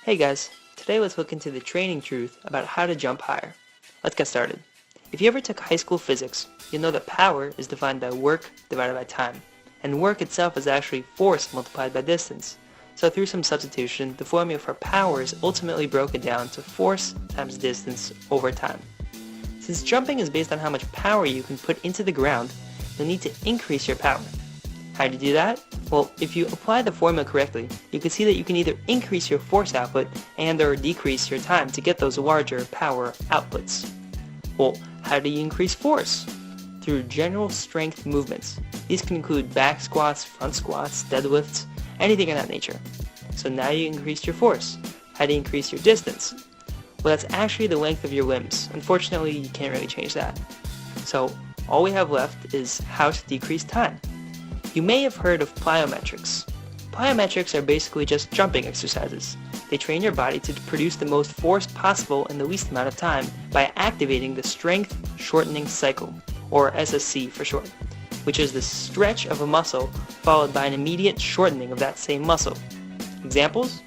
Hey guys, today let's look into the training truth about how to jump higher. Let's get started. If you ever took high school physics, you'll know that power is defined by work divided by time, and work itself is actually force multiplied by distance. So through some substitution, the formula for power is ultimately broken down to force times distance over time. Since jumping is based on how much power you can put into the ground, you'll need to increase your power. How do you do that? Well, if you apply the formula correctly, you can see that you can either increase your force output and/or decrease your time to get those larger power outputs. Well, how do you increase force? Through general strength movements. These can include back squats, front squats, deadlifts, anything of that nature. So now you increased your force. How do you increase your distance? Well, that's actually the length of your limbs. Unfortunately, you can't really change that. So all we have left is how to decrease time. You may have heard of plyometrics. Plyometrics are basically just jumping exercises. They train your body to produce the most force possible in the least amount of time by activating the strength shortening cycle, or SSC for short, which is the stretch of a muscle followed by an immediate shortening of that same muscle. Examples?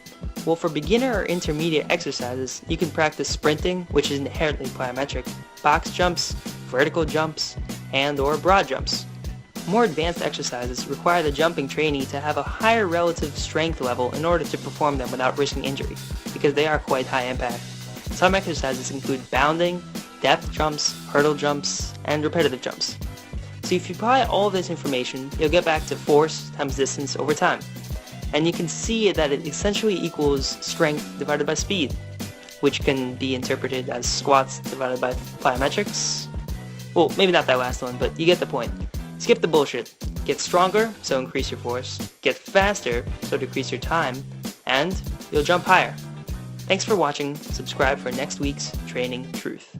Well, for beginner or intermediate exercises, you can practice sprinting, which is inherently plyometric, box jumps, vertical jumps, and/or broad jumps. More advanced exercises require the jumping trainee to have a higher relative strength level in order to perform them without risking injury, because they are quite high impact. Some exercises include bounding, depth jumps, hurdle jumps, and repetitive jumps. So if you apply all of this information, you'll get back to force times distance over time. And you can see that it essentially equals strength divided by speed, which can be interpreted as squats divided by plyometrics. Well, maybe not that last one, but you get the point. Skip the bullshit. Get stronger, so increase your force. Get faster, so decrease your time. And you'll jump higher. Thanks for watching. Subscribe for next week's Training Truth.